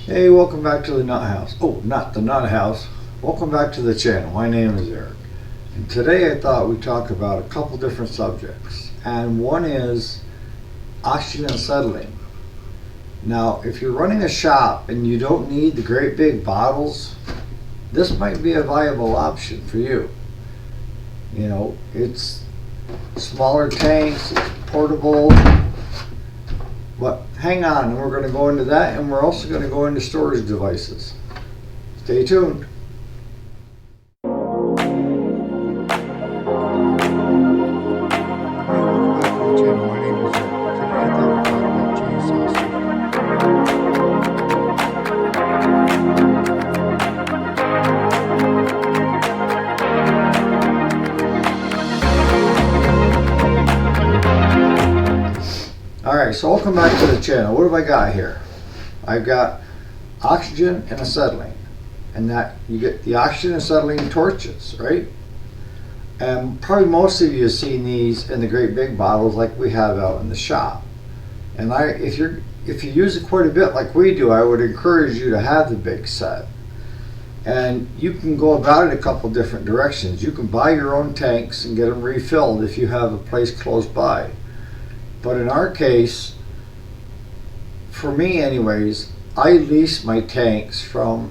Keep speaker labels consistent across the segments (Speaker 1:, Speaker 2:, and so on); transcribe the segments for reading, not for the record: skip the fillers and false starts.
Speaker 1: Hey, welcome back to the Nut House. Oh, not the Nut House. Welcome back to the channel. My name is Eric. And today I thought we'd talk about a couple different subjects. And one is oxygen acetylene. Now, if you're running a shop and you don't need the great big bottles, this might be a viable option for you. You know, it's smaller tanks, it's portable. But hang on, and we're going to go into that, and we're also going to go into storage devices. Stay tuned. Alright, so welcome back to the channel. What have I got here? I've got oxygen and acetylene. And that you get the oxygen and acetylene torches, right? And probably most of you have seen these in the great big bottles like we have out in the shop. And if you use it quite a bit like we do, I would encourage you to have the big set. And you can go about it a couple different directions. You can buy your own tanks and get them refilled if you have a place close by. But in our case, for me anyways, I lease my tanks from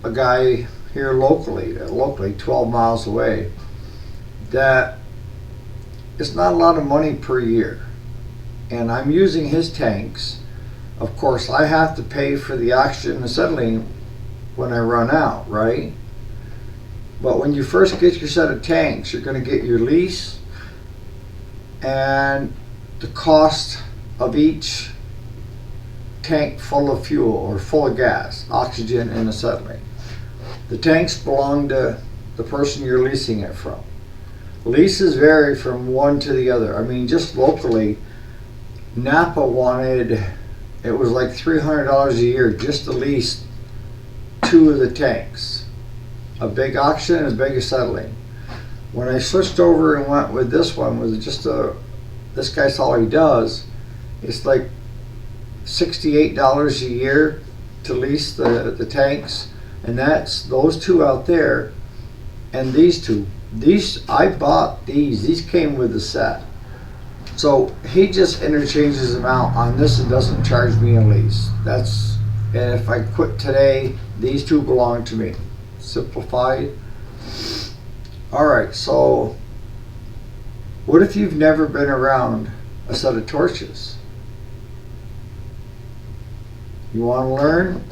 Speaker 1: a guy here locally 12 miles away, that it's not a lot of money per year. And I'm using his tanks. Of course, I have to pay for the oxygen and acetylene when I run out, right? But when you first get your set of tanks, you're going to get your lease and the cost of each tank full of fuel or full of gas, oxygen and acetylene. The tanks belong to the person you're leasing it from. Leases vary from one to the other. I mean, just locally, Napa wanted, it was like $300 a year just to lease 2 of the tanks, a big oxygen and a big acetylene. When I switched over and went with this one, with just this guy's all he does, it's like $68 a year to lease the tanks, and that's those 2 out there and these 2. I bought these came with the set. So he just interchanges them out on this and doesn't charge me a lease. And if I quit today, these 2 belong to me. Simplified. Alright, so what if you've never been around a set of torches? You want to learn?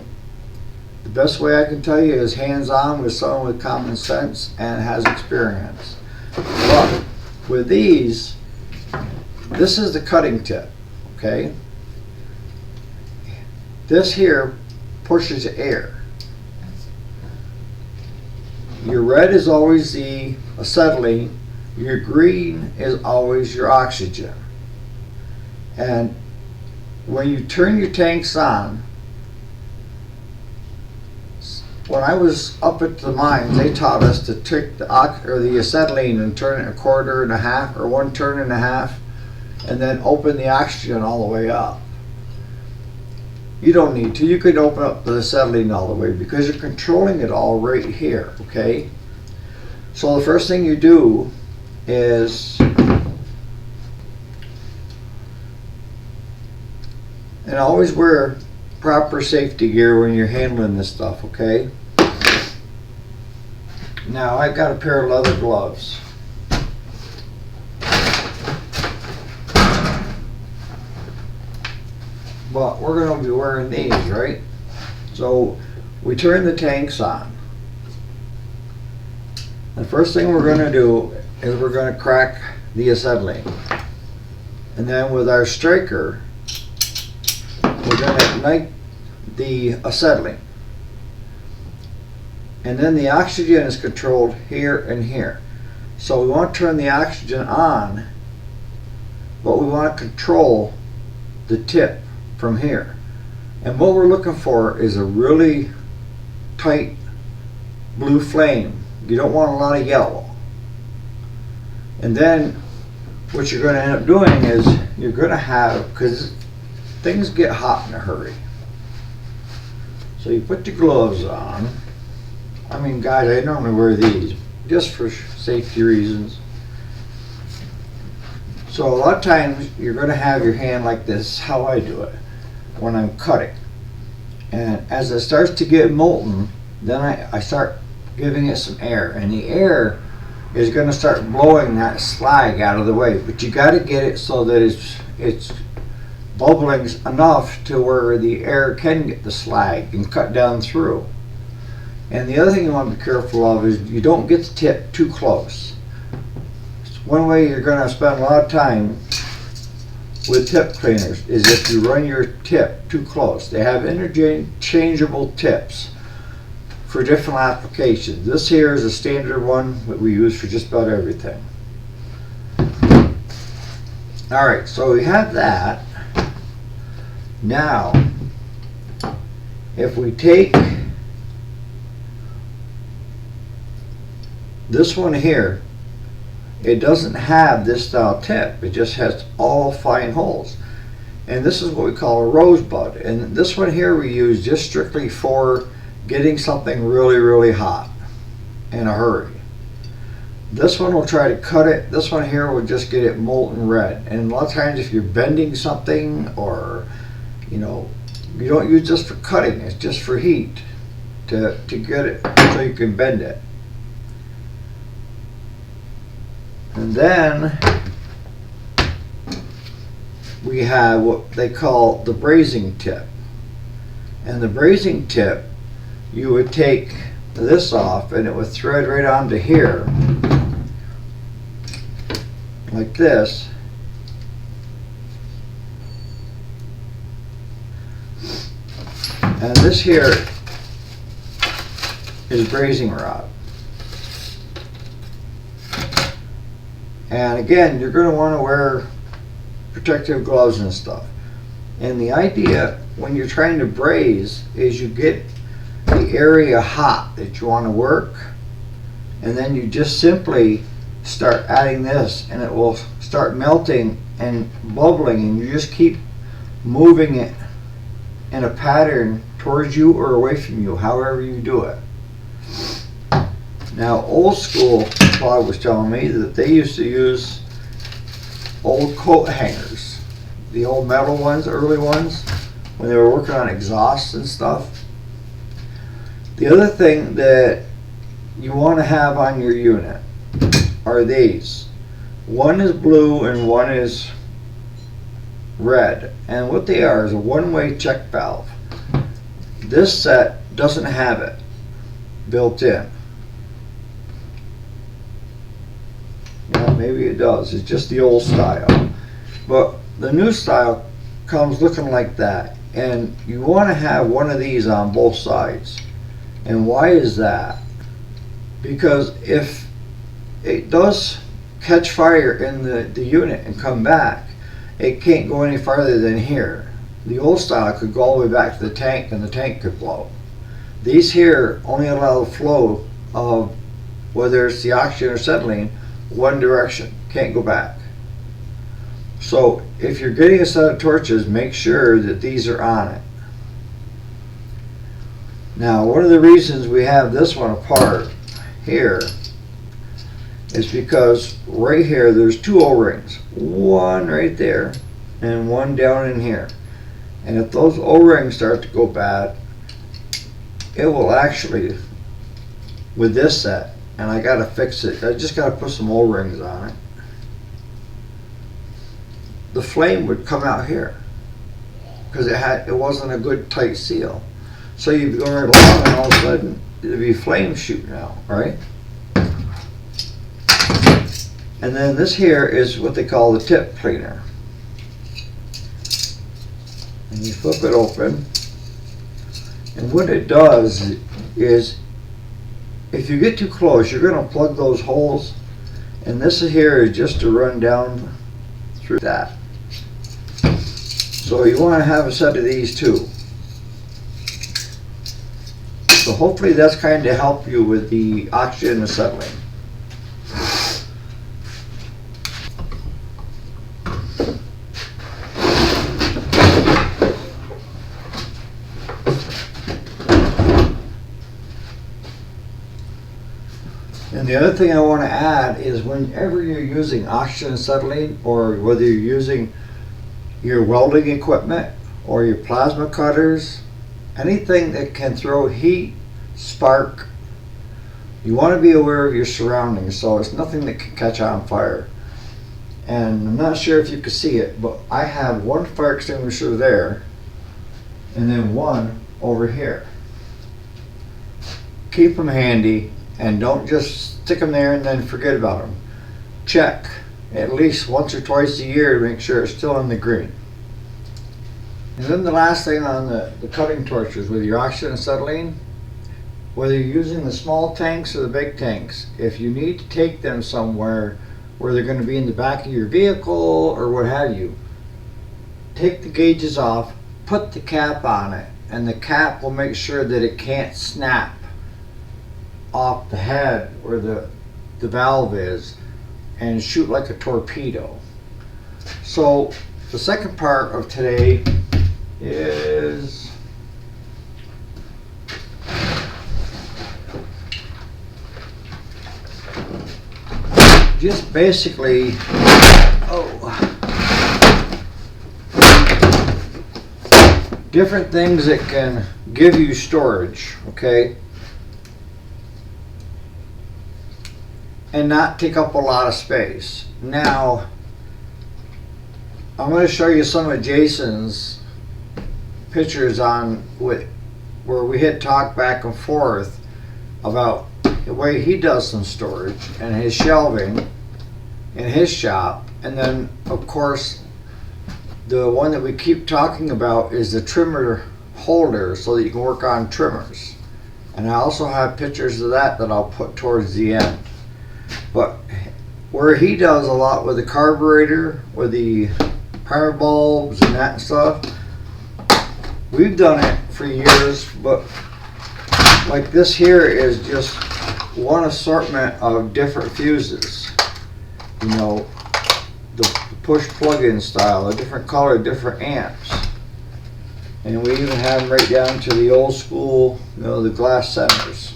Speaker 1: The best way I can tell you is hands-on with someone with common sense and has experience. But with these, this is the cutting tip, okay? This here pushes air. Your red is always the acetylene. Your green is always your oxygen. And when you turn your tanks on, when I was up at the mines, they taught us to take the acetylene and turn it 1/4 and a half or 1 turn and a half, and then open the oxygen all the way up. You don't need to. You could open up the acetylene all the way because you're controlling it all right here, okay? So the first thing you do is, and always wear proper safety gear when you're handling this stuff, okay? Now I've got a pair of leather gloves. But we're going to be wearing these, right? So we turn the tanks on. The first thing we're going to do is we're going to crack the acetylene. And then with our striker, we're going to ignite the acetylene. And then the oxygen is controlled here and here. So we want to turn the oxygen on, but we want to control the tip from here. And what we're looking for is a really tight blue flame. You don't want a lot of yellow. And then what you're going to end up doing is you're going to have, because things get hot in a hurry. So you put your gloves on. I mean, guys, I normally wear these just for safety reasons. So a lot of times you're going to have your hand like this, how I do it when I'm cutting. And as it starts to get molten, then I start giving it some air. And the air is going to start blowing that slag out of the way. But you got to get it so that it's bubbling enough to where the air can get the slag and cut down through. And the other thing you want to be careful of is you don't get the tip too close. One way you're going to spend a lot of time with tip cleaners is if you run your tip too close. They have interchangeable tips for different applications. This here is a standard one that we use for just about everything. Alright, so we have that. Now, if we take this one here, it doesn't have this style tip. It just has all fine holes. And this is what we call a rosebud. And this one here we use just strictly for getting something really, really hot in a hurry. This one will try to cut it. This one here will just get it molten red. And a lot of times if you're bending something, or you don't use this for cutting, it's just for heat to get it so you can bend it. And then we have what they call the brazing tip. And the brazing tip, you would take this off and it would thread right onto here like this. And this here is brazing rod. And again, you're going to want to wear protective gloves and stuff. And the idea when you're trying to braze is you get the area hot that you want to work, and then you just simply start adding this and it will start melting and bubbling, and you just keep moving it in a pattern towards you or away from you, however you do it. Now, old school Claude was telling me that they used to use old coat hangers, the old metal ones, early ones, when they were working on exhausts and stuff. The other thing that you want to have on your unit are these. One is blue and one is red, and what they are is a one-way check valve. This set doesn't have it built in. Well, maybe it does. It's just the old style. But the new style comes looking like that. And you want to have one of these on both sides. And why is that? Because if it does catch fire in the unit and come back, it can't go any farther than here. The old style could go all the way back to the tank and the tank could blow. These here only allow the flow of, whether it's the oxygen or acetylene, one direction, can't go back. So if you're getting a set of torches, make sure that these are on it. Now, one of the reasons we have this one apart here is because right here there's two O-rings, one right there and one down in here. And if those O-rings start to go bad, it will actually, with this set, and I gotta fix it, I just gotta put some O-rings on it, the flame would come out here because it wasn't a good tight seal. So you'd be going right along and all of a sudden there'd be flames shooting out, right? And then this here is what they call the tip cleaner. And you flip it open, and what it does is, if you get too close, you're going to plug those holes, and this here is just to run down through that. So you want to have a set of these too. So hopefully that's kind of help you with the oxygen acetylene. And the other thing I want to add is whenever you're using oxygen acetylene, or whether you're using your welding equipment or your plasma cutters, anything that can throw heat, spark, you want to be aware of your surroundings so it's nothing that can catch on fire. And I'm not sure if you can see it, but I have one fire extinguisher there and then one over here. Keep them handy and don't just stick them there and then forget about them. Check at least once or twice a year to make sure it's still in the green. And then the last thing on the cutting torches with your oxygen acetylene, whether you're using the small tanks or the big tanks, if you need to take them somewhere where they're going to be in the back of your vehicle or what have you, take the gauges off, put the cap on it, and the cap will make sure that it can't snap off the head where the valve is and shoot like a torpedo. So the second part of today is just basically different things that can give you storage, okay, and not take up a lot of space. Now I'm going to show you some of Jason's pictures on where we had talked back and forth about the way he does some storage and his shelving in his shop. And then of course the one that we keep talking about is the trimmer holder so that you can work on trimmers. And I also have pictures of that I'll put towards the end. But where he does a lot with the carburetor, with the primer bulbs and that stuff, we've done it for years, but like this here is just one assortment of different fuses. You know, the push plug-in style, a different color, different amps. And we even have them right down to the old school, you know, the glass centers.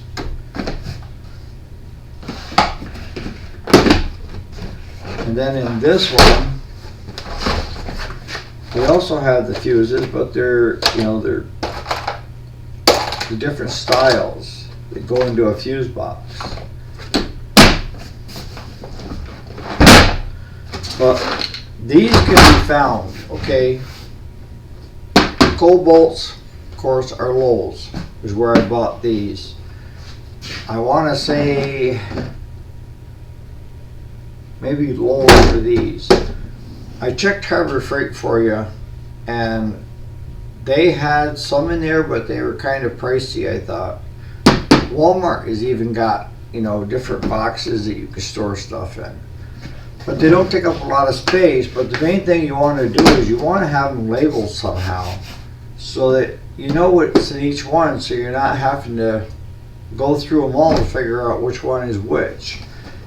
Speaker 1: And then in this one, we also have the fuses, but they're the different styles that go into a fuse box. But these can be found, okay? Cobalts, of course, are Lowe's, is where I bought these. I want to say maybe Lowe's for these. I checked Harbor Freight for you, and they had some in there, but they were kind of pricey, I thought. Walmart has even got, you know, different boxes that you can store stuff in. But they don't take up a lot of space, but the main thing you want to do is you want to have them labeled somehow so that you know what's in each one, so you're not having to go through them all to figure out which one is which.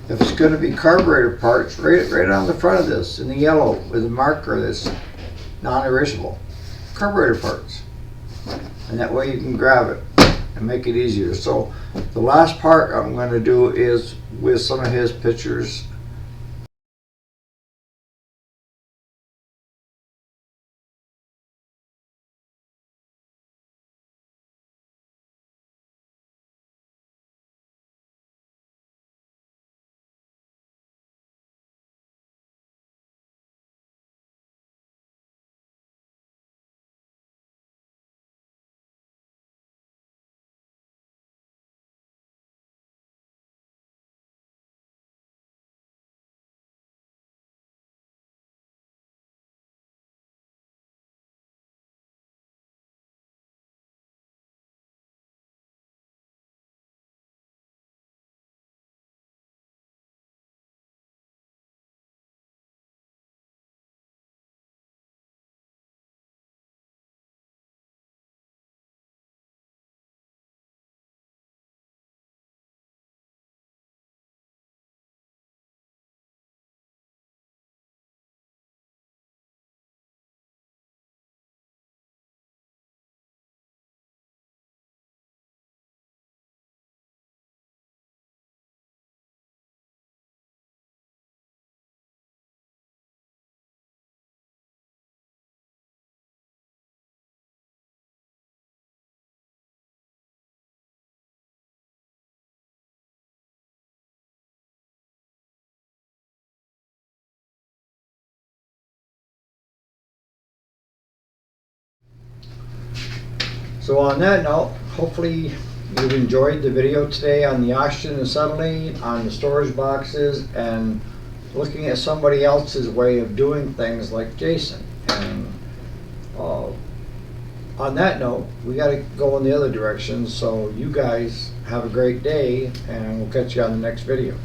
Speaker 1: If it's going to be carburetor parts, right on the front of this in the yellow with a marker that's non-erasable. Carburetor parts. And that way you can grab it and make it easier. So the last part I'm going to do is with some of his pictures. So on that note, hopefully you've enjoyed the video today on the oxygen acetylene, on the storage boxes, and looking at somebody else's way of doing things like Jason. And on that note, we got to go in the other direction. So you guys have a great day, and we'll catch you on the next video.